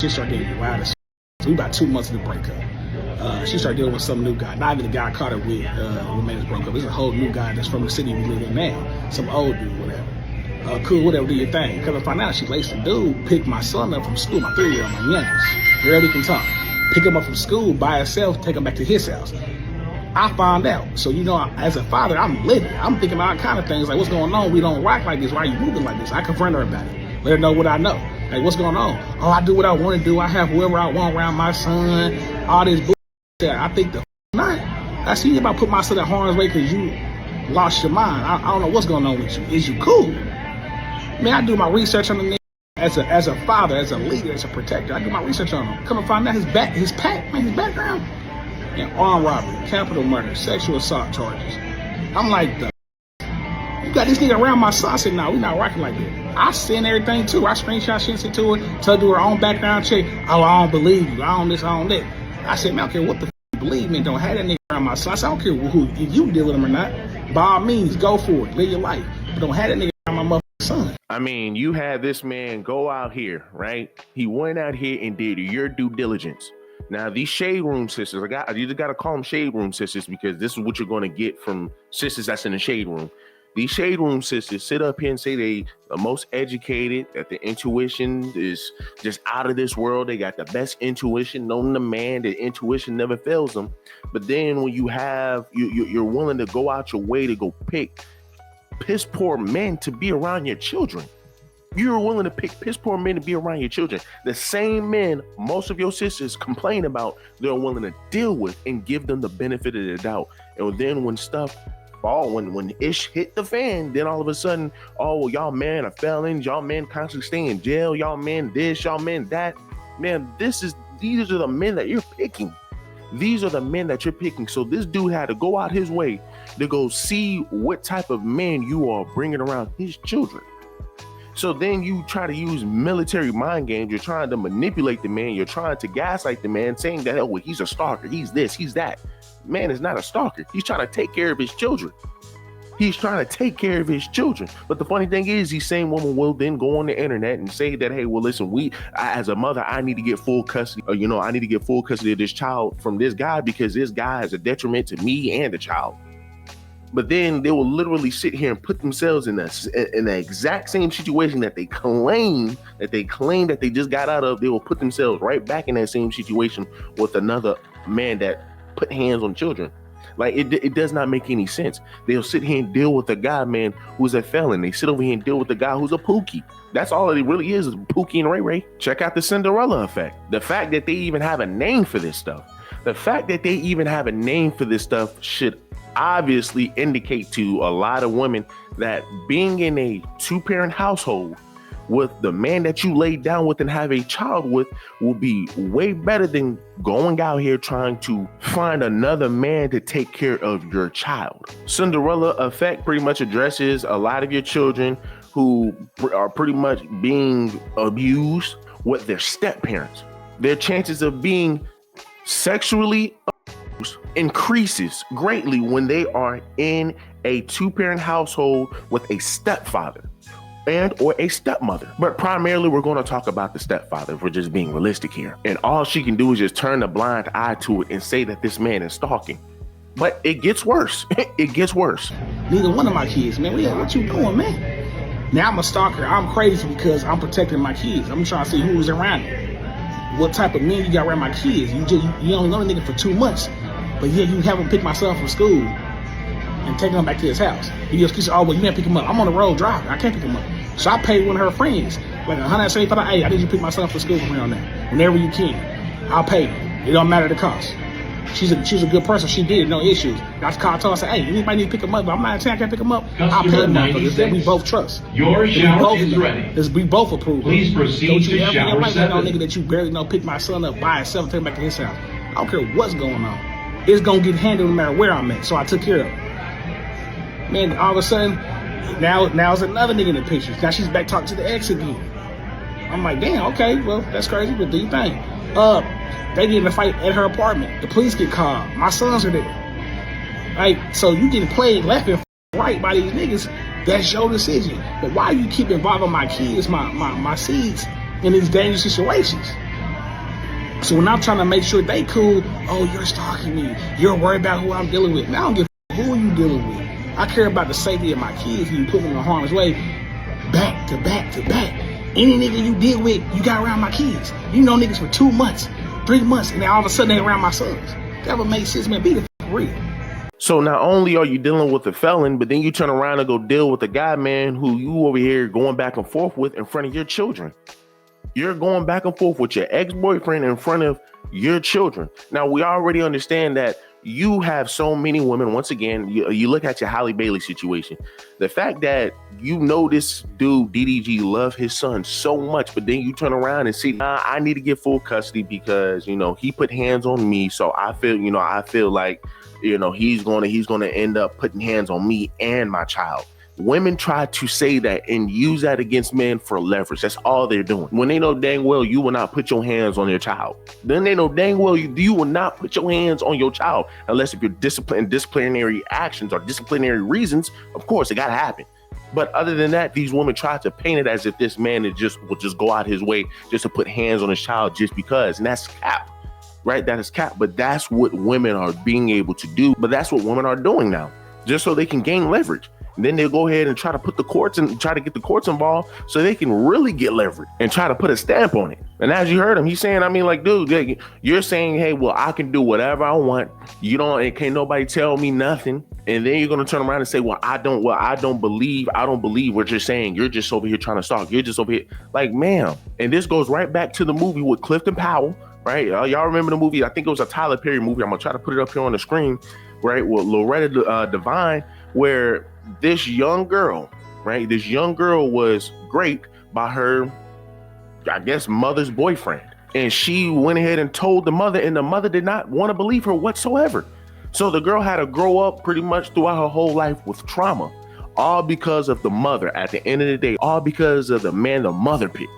She started getting wild as shit. So we about 2 months into the breakup. She started dealing with some new guy. Not even the guy I caught her with when made us broke up. It's a whole new guy that's from the city we live in now. Some old dude, whatever. Cool, whatever, do your thing. Come to find out, she laced the dude, picked my son up from school, my 3-year-old, my youngest. Barely can talk. Pick him up from school by herself, take him back to his house. I found out. So, you know, as a father, I'm living. I'm thinking all kind of things like, what's going on? We don't rock like this. Why are you moving like this? I confront her about it. Let her know what I know. Like, what's going on? Oh, I do what I want to do. I have whoever I want around my son. All this bullshit. I think the not. I see you about to put my son in harm's way because you lost your mind. I don't know what's going on with you. Is you cool? Man, I do my research on the nigga as a father, as a leader, as a protector. I do my research on him. Come and find out his background. And armed robbery, capital murder, sexual assault charges. I'm like, you got this nigga around my son. I said, no, we not rocking like that. I send everything to her. I screenshot shit to her, tell her to do her own background check. Oh, I don't believe you. I don't this, I don't that. I said, man, I don't care what the you believe me. Don't have that nigga around my son. I said, I don't care who, if you deal with him or not. By all means, go for it. Live your life. But don't have that nigga around my motherfucking son. I mean, you had this man go out here, right? He went out here and did your due diligence. Now, these shade room sisters, you just got to call them shade room sisters because this is what you're going to get from sisters that's in the shade room. These shade room sisters sit up here and say they the most educated, that the intuition is just out of this world. They got the best intuition known to man. The intuition never fails them. But then when you have, you're willing to go out your way to go pick piss poor men to be around your children. You're willing to pick piss poor men to be around your children. The same men most of your sisters complain about, they're willing to deal with and give them the benefit of the doubt. And then when stuff fall, when ish hit the fan, then all of a sudden, oh, well, y'all men are felons, y'all men constantly stay in jail, y'all men this, y'all men that. Man, these are the men that you're picking. These are the men that you're picking. So this dude had to go out his way to go see what type of men you are bringing around his children. So then you try to use military mind games. You're trying to manipulate the man. You're trying to gaslight the man, saying that, oh, well, he's a stalker. He's this, he's that. Man is not a stalker. He's trying to take care of his children. He's trying to take care of his children. But the funny thing is, these same woman will then go on the internet and say that, hey, well, listen, as a mother, I need to get full custody. Or, I need to get full custody of this child from this guy because this guy is a detriment to me and the child. But then they will literally sit here and put themselves in the exact same situation that they claim that they just got out of. They will put themselves right back in that same situation with another man that put hands on children. Like it does not make any sense. They'll sit here and deal with a guy, man, who's a felon. They sit over here and deal with the guy who's a pookie. That's all it really is Pookie and Ray Ray. Check out the Cinderella effect. The fact that they even have a name for this stuff. Should obviously indicate to a lot of women that being in a two-parent household with the man that you laid down with and have a child with will be way better than going out here trying to find another man to take care of your child. Cinderella effect pretty much addresses a lot of your children who are pretty much being abused with their step-parents. Their chances of being sexually increases greatly when they are in a two-parent household with a stepfather and or a stepmother. But primarily we're going to talk about the stepfather if we're just being realistic here. And all she can do is just turn a blind eye to it and say that this man is stalking. But it gets worse. It gets worse. Neither one of my kids, man. What you doing, man? Now I'm a stalker. I'm crazy because I'm protecting my kids. I'm trying to see who's around me. What type of men you got around my kids? You only know the nigga for 2 months. But yeah, you haven't picked my son from school and taken him back to his house. You just keep saying, oh, well, you can't pick him up. I'm on the road driving. I can't pick him up. So I paid one of her friends, like $175. Hey, I need you to pick my son from school from here on that. Whenever you can, I'll pay you. It don't matter the cost. She's a good person. She did, no issues. I just called her and said, hey, anybody need to pick him up? But I'm not saying I can't pick him up. I'll pay him because that we both trust. Your shower is ready. We both approve. Please proceed to shower 7. No nigga that you barely know pick my son up by himself and take him back to his house. I don't care what's going on. It's gonna get handled no matter where I'm at. So I took care of it. Man, all of a sudden, now it's another nigga in the picture. Now she's back talking to the ex again. I'm like, damn, okay, well, that's crazy, but do your thing. They get in a fight at her apartment. The police get called. My sons are there. Right? So you getting played left and right by these niggas. That's your decision. But why you keep involving my kids, my seeds in these dangerous situations? So when I'm trying to make sure they cool, oh, you're stalking me. You're worried about who I'm dealing with. Now I don't give a who you dealing with. I care about the safety of my kids and you put them in harm's way back to back to back. Any nigga you deal with, you got around my kids. You know niggas for 2 months, 3 months, and then all of a sudden they around my sons. That would make sense, man. Be the real. So not only are you dealing with a felon, but then you turn around and go deal with a guy, man, who you over here going back and forth with in front of your children. You're going back and forth with your ex-boyfriend in front of your children. Now, we already understand that you have so many women. Once again, you look at your Halle Bailey situation. The fact that you know this dude, DDG, love his son so much, but then you turn around and see, nah, I need to get full custody because, he put hands on me. So I feel like, he's going to end up putting hands on me and my child. Women try to say that and use that against men for leverage. That's all they're doing. When they know dang well you will not put your hands on your child, then they know dang well you will not put your hands on your child unless if you're disciplinary actions or disciplinary reasons. Of course, it got to happen. But other than that, these women try to paint it as if this man will just go out his way just to put hands on his child just because. And that's cap, right? That is cap. But that's what women are being able to do. But that's what women are doing now, just so they can gain leverage. And then they'll go ahead and try to put the courts and try to get the courts involved so they can really get leverage and try to put a stamp on it. And as you heard him, he's saying, dude, you're saying, hey, well, I can do whatever I want. Can't nobody tell me nothing. And then you're going to turn around and say, I don't believe what you're saying. You're just over here trying to stalk. You're just over here like, ma'am. And this goes right back to the movie with Clifton Powell, right? Y'all remember the movie? I think it was a Tyler Perry movie. I'm going to try to put it up here on the screen, right? With Loretta Devine, where this young girl was raped by her, I guess, mother's boyfriend. And she went ahead and told the mother, and the mother did not want to believe her whatsoever. So the girl had to grow up pretty much throughout her whole life with trauma, all because of the mother. At the end of the day, all because of the man the mother picked.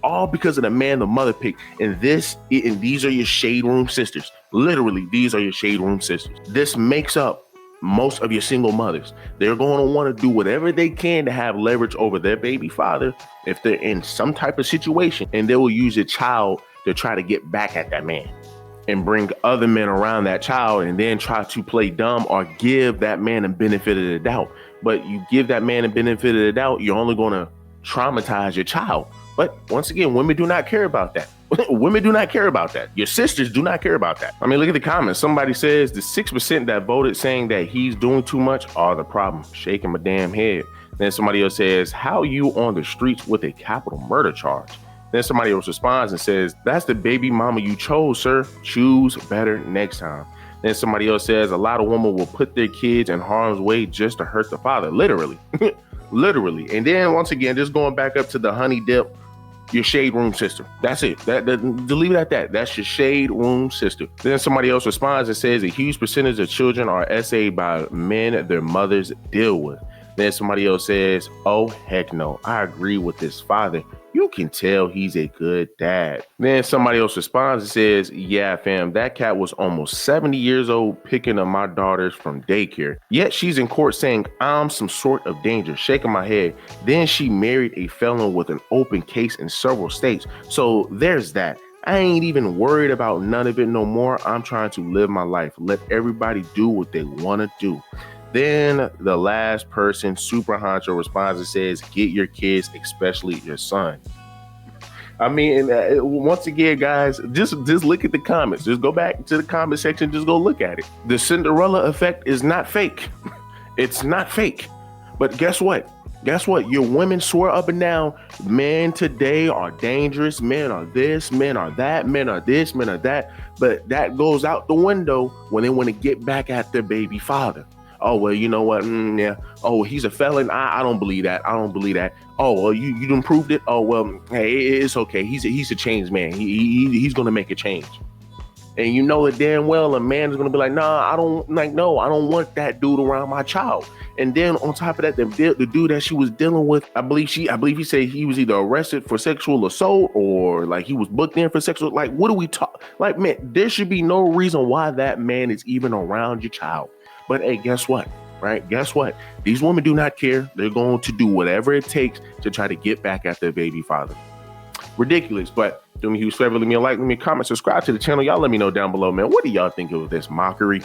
All because of the man the mother picked. And these are your shade room sisters. Literally, these are your shade room sisters. This makes up most of your single mothers. They're going to want to do whatever they can to have leverage over their baby father if they're in some type of situation, and they will use a child to try to get back at that man and bring other men around that child and then try to play dumb or give that man a benefit of the doubt. But you give that man a benefit of the doubt, you're only going to traumatize your child. But once again, women do not care about that. Women do not care about that. Your sisters do not care about that. I mean, look at the comments. Somebody says the 6% that voted saying that he's doing too much are the problem. Shaking my damn head. Then somebody else says, how you on the streets with a capital murder charge? Then somebody else responds and says, that's the baby mama you chose, sir. Choose better next time. Then somebody else says, a lot of women will put their kids in harm's way just to hurt the father. Literally. Literally. And then once again, just going back up to the honey dip, your shade room sister. That's it. Leave it at that. That's your shade room sister. Then somebody else responds and says a huge percentage of children are SA'd by men their mothers deal with. Then somebody else says, oh, heck no. I agree with this father. You can tell he's a good dad. Then somebody else responds and says, yeah, fam, that cat was almost 70 years old picking up my daughters from daycare. Yet she's in court saying I'm some sort of danger, shaking my head. Then she married a felon with an open case in several states. So there's that. I ain't even worried about none of it no more. I'm trying to live my life. Let everybody do what they want to do. Then the last person, Super Honcho, responds and says, get your kids, especially your son. I mean, once again, guys, just look at the comments. Just go back to the comment section. Just go look at it. The Cinderella effect is not fake. It's not fake. But guess what? Your women swear up and down, men today are dangerous. Men are this, men are that, men are this, men are that. But that goes out the window when they want to get back at their baby father. Oh, well, you know what? Yeah. Oh, he's a felon. I don't believe that. I don't believe that. Oh, well, you done proved it. Oh, well, hey, it's okay. He's a changed man. He's going to make a change. And you know it damn well a man is going to be like, nah, I don't want that dude around my child. And then on top of that, the dude that she was dealing with, I believe he said he was either arrested for sexual assault or like he was booked in for sexual. Like, what do we talk? Like, man, there should be no reason why that man is even around your child. But hey, guess what? Right? Guess what? These women do not care. They're going to do whatever it takes to try to get back at their baby father. Ridiculous. But Do me a huge favor, leave me a like, leave me a comment, subscribe to the channel. Y'all let me know down below, man. What do y'all think of this mockery?